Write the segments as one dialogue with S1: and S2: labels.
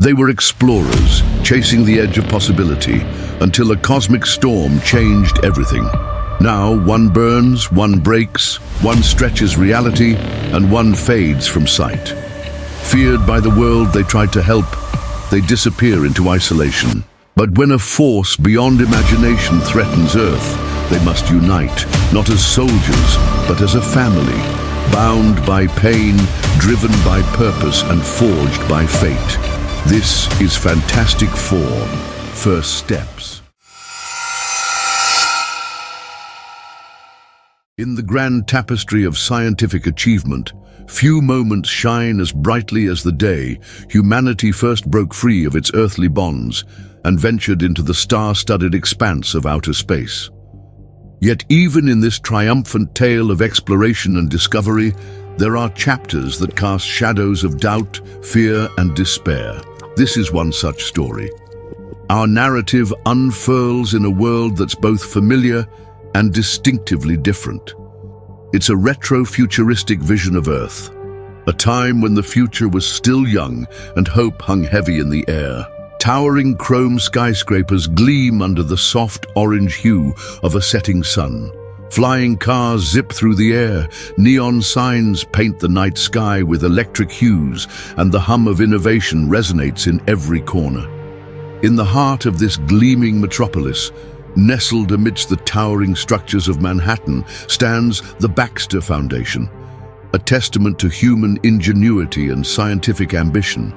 S1: They were explorers, chasing the edge of possibility, until a cosmic storm changed everything. Now, one burns, one breaks, one stretches reality, and one fades from sight. Feared by the world they tried to help, they disappear into isolation. But when a force beyond imagination threatens Earth, they must unite, not as soldiers, but as a family, bound by pain, driven by purpose, and forged by fate. This is Fantastic Four: First Steps. In the grand tapestry of scientific achievement, few moments shine as brightly as the day humanity first broke free of its earthly bonds and ventured into the star-studded expanse of outer space. Yet even in this triumphant tale of exploration and discovery, there are chapters that cast shadows of doubt, fear, and despair. This is one such story. Our narrative unfurls in a world that's both familiar and distinctively different. It's a retro-futuristic vision of Earth, a time when the future was still young and hope hung heavy in the air. Towering chrome skyscrapers gleam under the soft orange hue of a setting sun. Flying cars zip through the air, neon signs paint the night sky with electric hues, and the hum of innovation resonates in every corner. In the heart of this gleaming metropolis, nestled amidst the towering structures of Manhattan, stands the Baxter Foundation, a testament to human ingenuity and scientific ambition.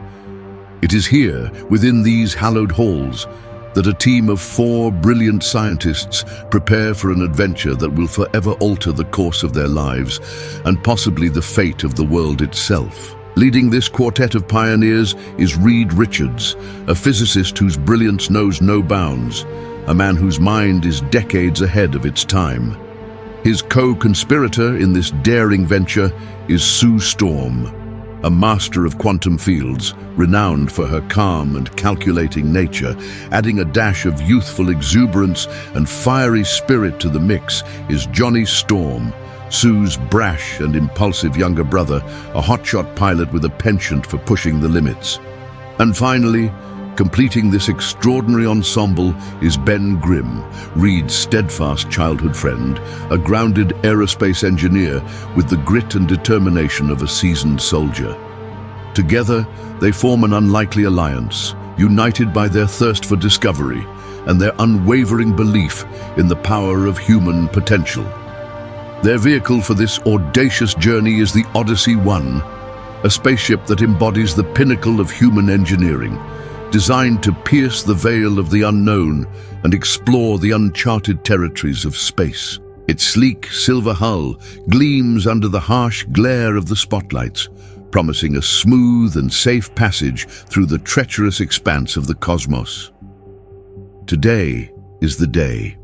S1: It is here, within these hallowed halls, that a team of 4 brilliant scientists prepare for an adventure that will forever alter the course of their lives and possibly the fate of the world itself. Leading this quartet of pioneers is Reed Richards, a physicist whose brilliance knows no bounds, a man whose mind is decades ahead of its time. His co-conspirator in this daring venture is Sue Storm, a master of quantum fields, renowned for her calm and calculating nature. Adding a dash of youthful exuberance and fiery spirit to the mix is Johnny Storm, Sue's brash and impulsive younger brother, a hotshot pilot with a penchant for pushing the limits. And finally, completing this extraordinary ensemble is Ben Grimm, Reed's steadfast childhood friend, a grounded aerospace engineer with the grit and determination of a seasoned soldier. Together, they form an unlikely alliance, united by their thirst for discovery and their unwavering belief in the power of human potential. Their vehicle for this audacious journey is the Odyssey 1, a spaceship that embodies the pinnacle of human engineering, designed to pierce the veil of the unknown and explore the uncharted territories of space. Its sleek silver hull gleams under the harsh glare of the spotlights, promising a smooth and safe passage through the treacherous expanse of the cosmos. Today is the day.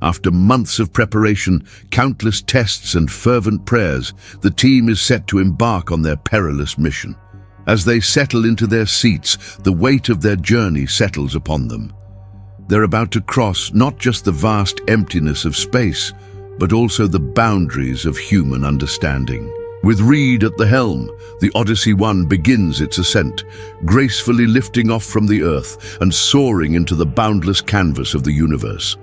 S1: After months of preparation, countless tests and fervent prayers, the team is set to embark on their perilous mission. As they settle into their seats, the weight of their journey settles upon them. They're about to cross not just the vast emptiness of space, but also the boundaries of human understanding. With Reed at the helm, the Odyssey 1 begins its ascent, gracefully lifting off from the Earth and soaring into the boundless canvas of the universe.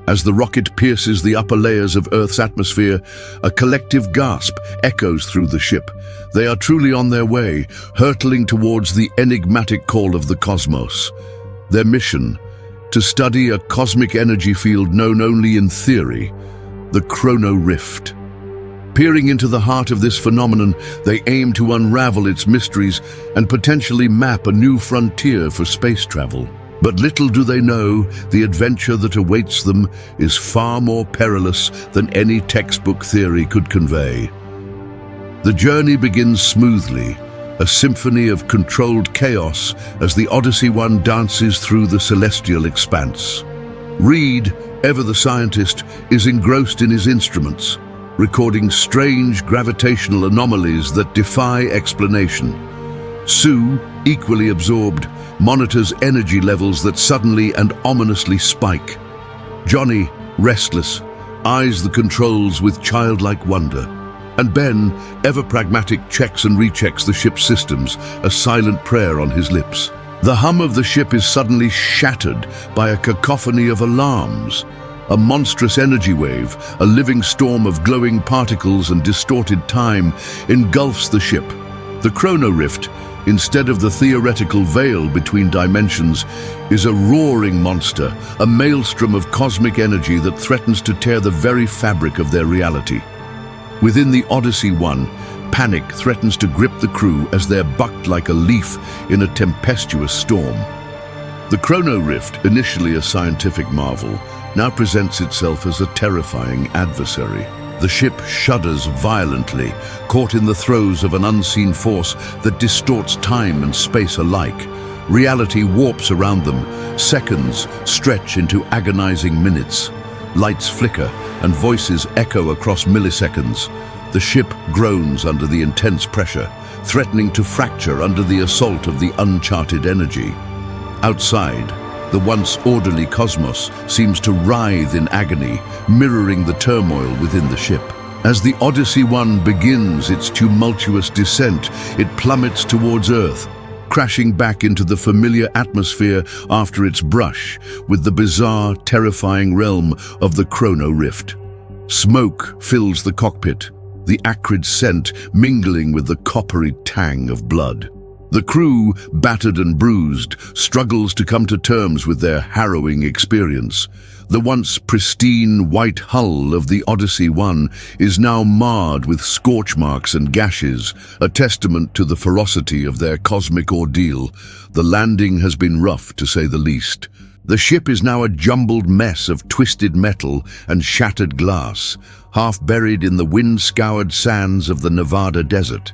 S1: As the rocket pierces the upper layers of Earth's atmosphere, a collective gasp echoes through the ship. They are truly on their way, hurtling towards the enigmatic call of the cosmos. Their mission: to study a cosmic energy field known only in theory, the Chrono Rift. Peering into the heart of this phenomenon, they aim to unravel its mysteries and potentially map a new frontier for space travel. But little do they know, the adventure that awaits them is far more perilous than any textbook theory could convey. The journey begins smoothly, a symphony of controlled chaos as the Odyssey 1 dances through the celestial expanse. Reed, ever the scientist, is engrossed in his instruments, recording strange gravitational anomalies that defy explanation. Sue, equally absorbed, monitors energy levels that suddenly and ominously spike. Johnny, restless, eyes the controls with childlike wonder. And Ben, ever pragmatic, checks and rechecks the ship's systems, a silent prayer on his lips. The hum of the ship is suddenly shattered by a cacophony of alarms. A monstrous energy wave, a living storm of glowing particles and distorted time, engulfs the ship. The chrono rift, instead of the theoretical veil between dimensions, is a roaring monster, a maelstrom of cosmic energy that threatens to tear the very fabric of their reality. Within the Odyssey 1, panic threatens to grip the crew as they're bucked like a leaf in a tempestuous storm. The chrono rift, initially a scientific marvel, now presents itself as a terrifying adversary. The ship shudders violently, caught in the throes of an unseen force that distorts time and space alike. Reality warps around them. Seconds stretch into agonizing minutes. Lights flicker and voices echo across milliseconds. The ship groans under the intense pressure, threatening to fracture under the assault of the uncharted energy. Outside, the once orderly cosmos seems to writhe in agony, mirroring the turmoil within the ship. As the Odyssey 1 begins its tumultuous descent, it plummets towards Earth, crashing back into the familiar atmosphere after its brush with the bizarre, terrifying realm of the chrono rift. Smoke fills the cockpit, the acrid scent mingling with the coppery tang of blood. The crew, battered and bruised, struggles to come to terms with their harrowing experience. The once pristine white hull of the Odyssey 1 is now marred with scorch marks and gashes, a testament to the ferocity of their cosmic ordeal. The landing has been rough, to say the least. The ship is now a jumbled mess of twisted metal and shattered glass, half buried in the wind-scoured sands of the Nevada desert.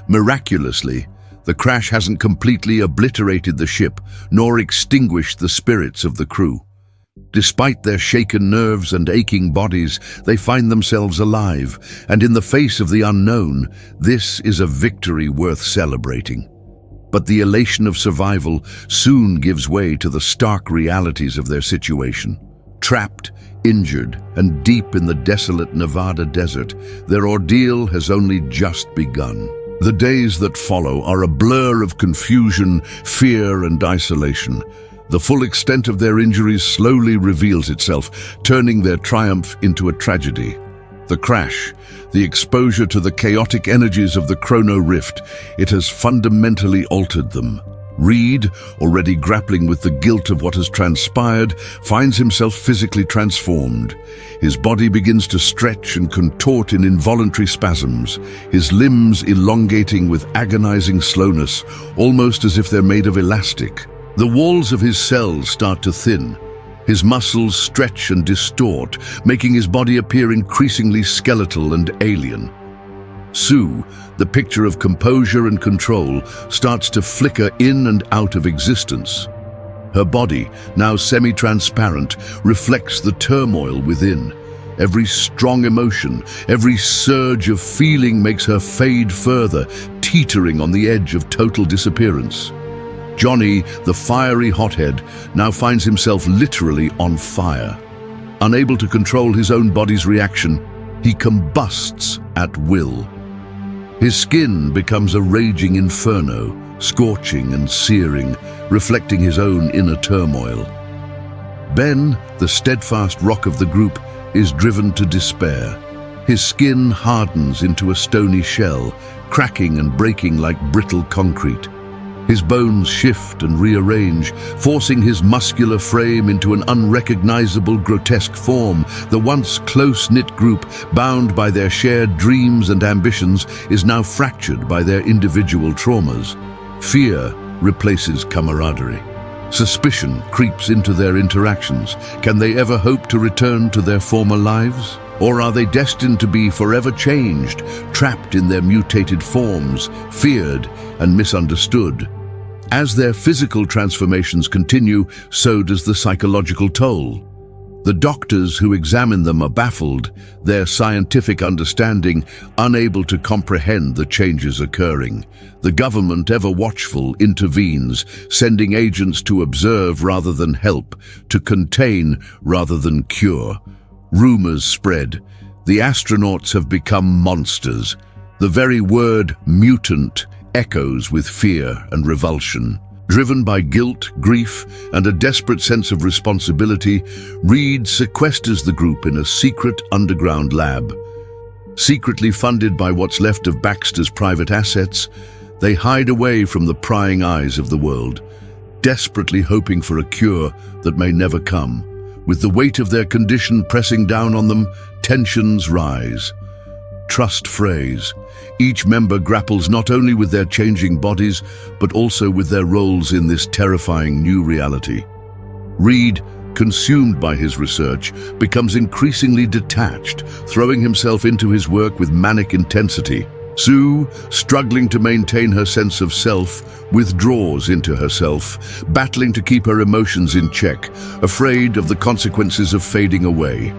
S1: Miraculously, the crash hasn't completely obliterated the ship, nor extinguished the spirits of the crew. Despite their shaken nerves and aching bodies, they find themselves alive, and in the face of the unknown, this is a victory worth celebrating. But the elation of survival soon gives way to the stark realities of their situation. Trapped, injured, and deep in the desolate Nevada desert, their ordeal has only just begun. The days that follow are a blur of confusion, fear, and isolation. The full extent of their injuries slowly reveals itself, turning their triumph into a tragedy. The crash, the exposure to the chaotic energies of the chrono rift, it has fundamentally altered them. Reed, already grappling with the guilt of what has transpired, finds himself physically transformed. His body begins to stretch and contort in involuntary spasms, his limbs elongating with agonizing slowness, almost as if they're made of elastic. The walls of his cells start to thin. His muscles stretch and distort, making his body appear increasingly skeletal and alien. Sue, the picture of composure and control, starts to flicker in and out of existence. Her body, now semi-transparent, reflects the turmoil within. Every strong emotion, every surge of feeling makes her fade further, teetering on the edge of total disappearance. Johnny, the fiery hothead, now finds himself literally on fire. Unable to control his own body's reaction, he combusts at will. His skin becomes a raging inferno, scorching and searing, reflecting his own inner turmoil. Ben, the steadfast rock of the group, is driven to despair. His skin hardens into a stony shell, cracking and breaking like brittle concrete. His bones shift and rearrange, forcing his muscular frame into an unrecognizable, grotesque form. The once close-knit group, bound by their shared dreams and ambitions, is now fractured by their individual traumas. Fear replaces camaraderie. Suspicion creeps into their interactions. Can they ever hope to return to their former lives? Or are they destined to be forever changed, trapped in their mutated forms, feared and misunderstood? As their physical transformations continue, so does the psychological toll. The doctors who examine them are baffled, their scientific understanding unable to comprehend the changes occurring. The government, ever watchful, intervenes, sending agents to observe rather than help, to contain rather than cure. Rumors spread. The astronauts have become monsters. The very word mutant echoes with fear and revulsion. Driven by guilt, grief, and a desperate sense of responsibility, Reed sequesters the group in a secret underground lab. Secretly funded by what's left of Baxter's private assets, they hide away from the prying eyes of the world, desperately hoping for a cure that may never come. With the weight of their condition pressing down on them, tensions rise. Trust frays. Each member grapples not only with their changing bodies, but also with their roles in this terrifying new reality. Reed, consumed by his research, becomes increasingly detached, throwing himself into his work with manic intensity. Sue, struggling to maintain her sense of self, withdraws into herself, battling to keep her emotions in check, afraid of the consequences of fading away.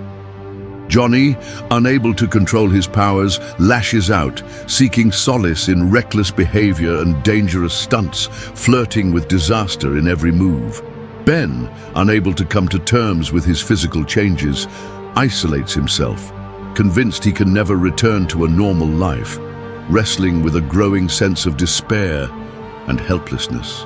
S1: Johnny, unable to control his powers, lashes out, seeking solace in reckless behavior and dangerous stunts, flirting with disaster in every move. Ben, unable to come to terms with his physical changes, isolates himself, convinced he can never return to a normal life, wrestling with a growing sense of despair and helplessness.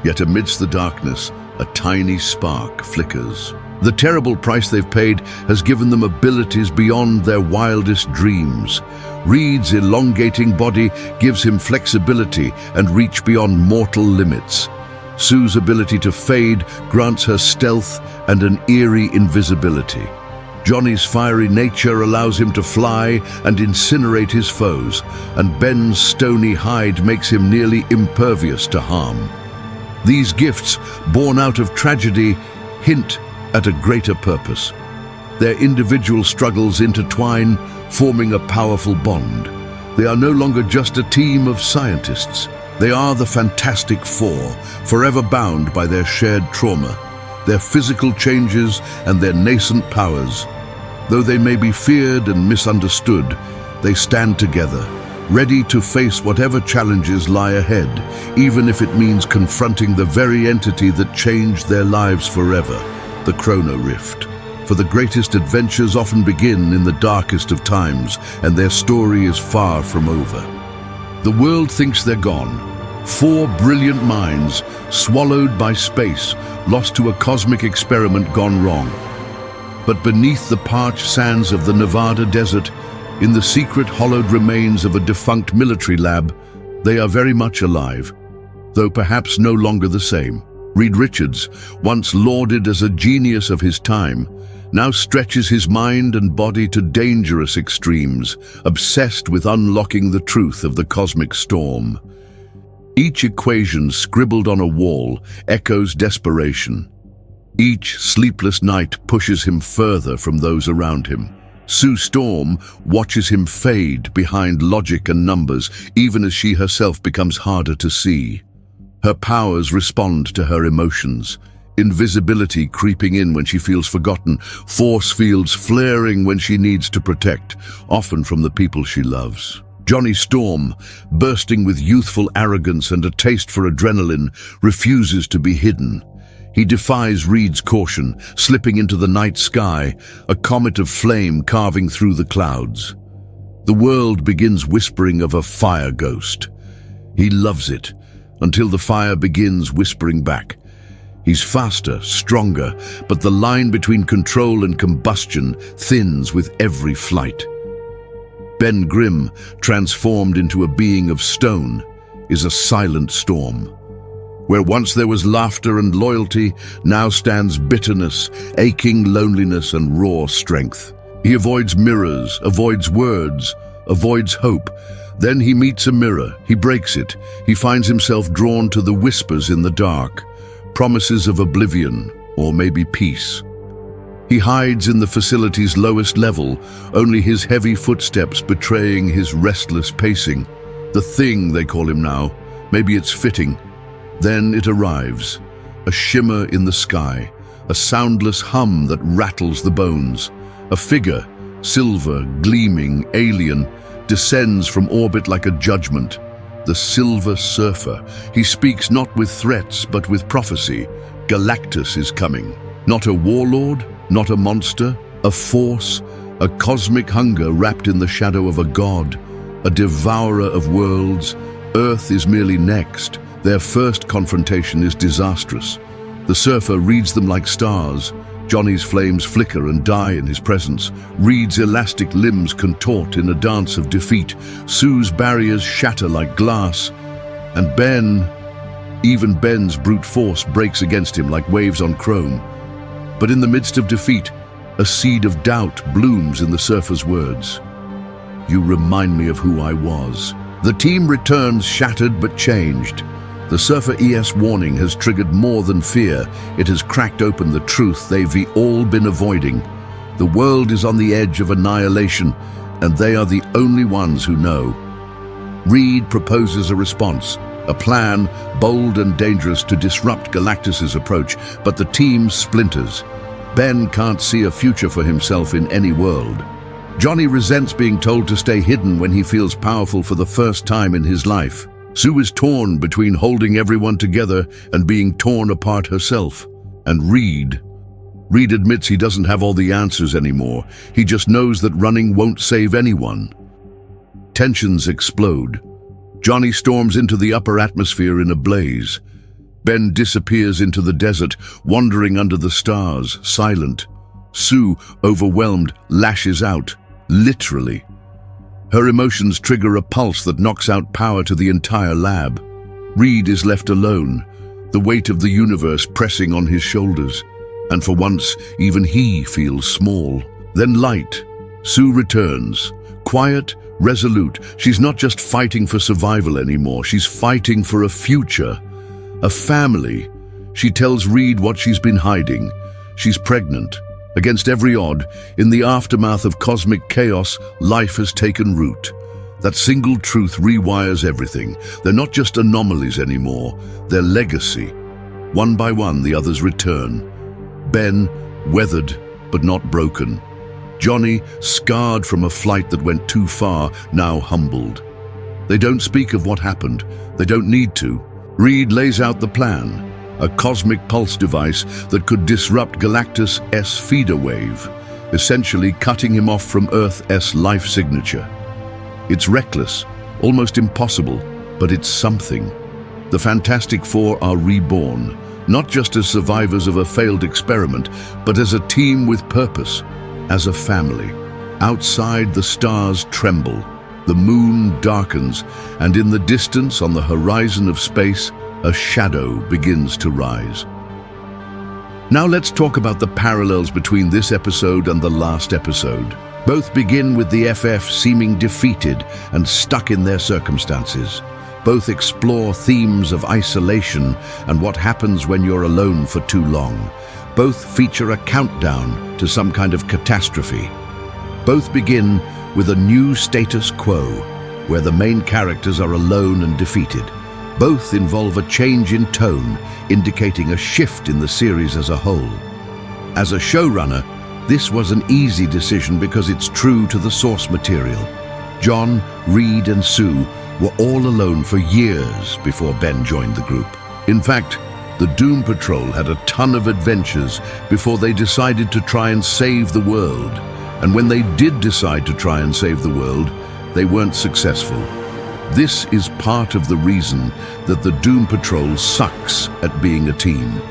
S1: Yet amidst the darkness, a tiny spark flickers. The terrible price they've paid has given them abilities beyond their wildest dreams. Reed's elongating body gives him flexibility and reach beyond mortal limits. Sue's ability to fade grants her stealth and an eerie invisibility. Johnny's fiery nature allows him to fly and incinerate his foes, and Ben's stony hide makes him nearly impervious to harm. These gifts, born out of tragedy, hint at a greater purpose. Their individual struggles intertwine, forming a powerful bond. They are no longer just a team of scientists. They are the Fantastic Four, forever bound by their shared trauma, their physical changes and their nascent powers. Though they may be feared and misunderstood, they stand together, ready to face whatever challenges lie ahead, even if it means confronting the very entity that changed their lives forever, the Chrono Rift. For the greatest adventures often begin in the darkest of times, and their story is far from over. The world thinks they're gone. 4 brilliant minds, swallowed by space, lost to a cosmic experiment gone wrong. But beneath the parched sands of the Nevada desert, in the secret hollowed remains of a defunct military lab, they are very much alive, though perhaps no longer the same. Reed Richards, once lauded as a genius of his time, now stretches his mind and body to dangerous extremes, obsessed with unlocking the truth of the cosmic storm. Each equation scribbled on a wall echoes desperation. Each sleepless night pushes him further from those around him. Sue Storm watches him fade behind logic and numbers, even as she herself becomes harder to see. Her powers respond to her emotions. Invisibility creeping in when she feels forgotten, force fields flaring when she needs to protect, often from the people she loves. Johnny Storm, bursting with youthful arrogance and a taste for adrenaline, refuses to be hidden. He defies Reed's caution, slipping into the night sky, a comet of flame carving through the clouds. The world begins whispering of a fire ghost. He loves it, until the fire begins whispering back. He's faster, stronger, but the line between control and combustion thins with every flight. Ben Grimm, transformed into a being of stone, is a silent storm. Where once there was laughter and loyalty, now stands bitterness, aching loneliness and raw strength. He avoids mirrors, avoids words, avoids hope. Then he meets a mirror, he breaks it. He finds himself drawn to the whispers in the dark, promises of oblivion, or maybe peace. He hides in the facility's lowest level, only his heavy footsteps betraying his restless pacing. The Thing, they call him now. Maybe it's fitting. Then it arrives, a shimmer in the sky, a soundless hum that rattles the bones. A figure, silver, gleaming, alien, descends from orbit like a judgment. The Silver Surfer. He speaks not with threats, but with prophecy. Galactus is coming. Not a warlord, not a monster, a force, a cosmic hunger wrapped in the shadow of a god, a devourer of worlds. Earth is merely next. Their first confrontation is disastrous. The surfer reads them like stars. Johnny's flames flicker and die in his presence. Reed's elastic limbs contort in a dance of defeat. Sue's barriers shatter like glass. And even Ben's brute force breaks against him like waves on chrome. But in the midst of defeat, a seed of doubt blooms in the surfer's words. You remind me of who I was. The team returns shattered but changed. The Surfer ES warning has triggered more than fear. It has cracked open the truth they've all been avoiding. The world is on the edge of annihilation, and they are the only ones who know. Reed proposes a response, a plan bold and dangerous to disrupt Galactus's approach, but the team splinters. Ben can't see a future for himself in any world. Johnny resents being told to stay hidden when he feels powerful for the first time in his life. Sue is torn between holding everyone together and being torn apart herself. And Reed admits he doesn't have all the answers anymore. He just knows that running won't save anyone. Tensions explode. Johnny storms into the upper atmosphere in a blaze. Ben disappears into the desert, wandering under the stars, silent. Sue, overwhelmed, lashes out, literally. Her emotions trigger a pulse that knocks out power to the entire lab. Reed is left alone, the weight of the universe pressing on his shoulders. And for once, even he feels small. Then light. Sue returns. Quiet, resolute. She's not just fighting for survival anymore. She's fighting for a future, a family. She tells Reed what she's been hiding. She's pregnant. Against every odd, in the aftermath of cosmic chaos, life has taken root. That single truth rewires everything. They're not just anomalies anymore, they're legacy. One by one, the others return. Ben, weathered but not broken. Johnny, scarred from a flight that went too far, now humbled. They don't speak of what happened. They don't need to. Reed lays out the plan. A cosmic pulse device that could disrupt Galactus' feeder wave, essentially cutting him off from Earth's life signature. It's reckless, almost impossible, but it's something. The Fantastic Four are reborn, not just as survivors of a failed experiment, but as a team with purpose, as a family. Outside, the stars tremble, the moon darkens, and in the distance, on the horizon of space, a shadow begins to rise. Now let's talk about the parallels between this episode and the last episode. Both begin with the FF seeming defeated and stuck in their circumstances. Both explore themes of isolation and what happens when you're alone for too long. Both feature a countdown to some kind of catastrophe. Both begin with a new status quo, where the main characters are alone and defeated. Both involve a change in tone, indicating a shift in the series as a whole. As a showrunner, this was an easy decision because it's true to the source material. John, Reed, and Sue were all alone for years before Ben joined the group. In fact, the Doom Patrol had a ton of adventures before they decided to try and save the world. And when they did decide to try and save the world, they weren't successful. This is part of the reason that the Doom Patrol sucks at being a team.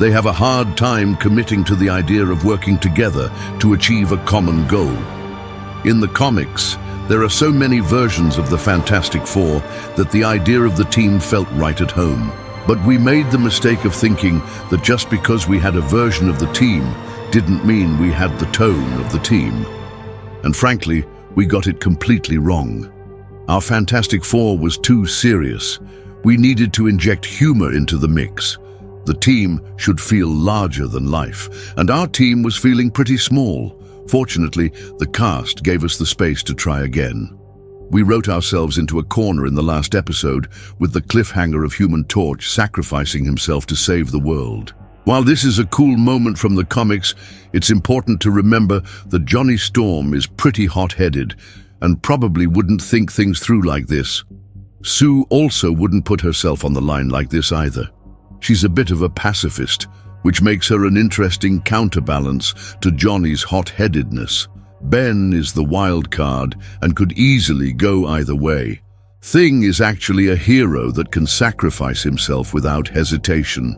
S1: They have a hard time committing to the idea of working together to achieve a common goal. In the comics, there are so many versions of the Fantastic Four that the idea of the team felt right at home. But we made the mistake of thinking that just because we had a version of the team didn't mean we had the tone of the team. And frankly, we got it completely wrong. Our Fantastic Four was too serious. We needed to inject humor into the mix. The team should feel larger than life, and our team was feeling pretty small. Fortunately, the cast gave us the space to try again. We wrote ourselves into a corner in the last episode with the cliffhanger of Human Torch sacrificing himself to save the world. While this is a cool moment from the comics, it's important to remember that Johnny Storm is pretty hot-headed and probably wouldn't think things through like this. Sue also wouldn't put herself on the line like this either. She's a bit of a pacifist, which makes her an interesting counterbalance to Johnny's hot-headedness. Ben is the wild card and could easily go either way. Thing is actually a hero that can sacrifice himself without hesitation.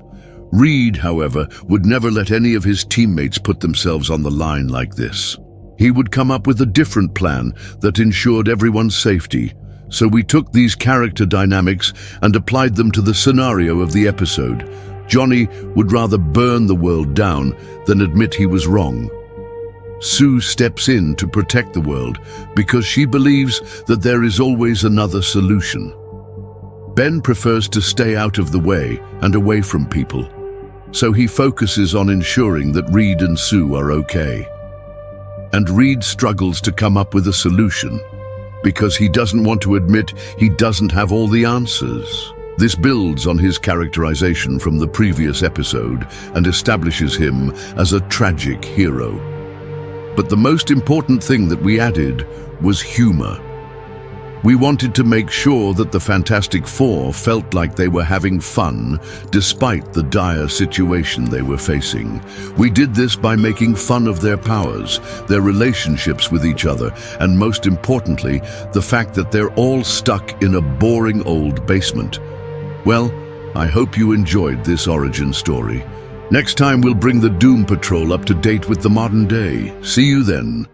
S1: Reed, however, would never let any of his teammates put themselves on the line like this. He would come up with a different plan that ensured everyone's safety. So we took these character dynamics and applied them to the scenario of the episode. Johnny would rather burn the world down than admit he was wrong. Sue steps in to protect the world because she believes that there is always another solution. Ben prefers to stay out of the way and away from people, so he focuses on ensuring that Reed and Sue are okay. And Reed struggles to come up with a solution because he doesn't want to admit he doesn't have all the answers. This builds on his characterization from the previous episode and establishes him as a tragic hero. But the most important thing that we added was humor. We wanted to make sure that the Fantastic Four felt like they were having fun despite the dire situation they were facing. We did this by making fun of their powers, their relationships with each other, and most importantly, the fact that they're all stuck in a boring old basement. Well, I hope you enjoyed this origin story. Next time we'll bring the Doom Patrol up to date with the modern day. See you then.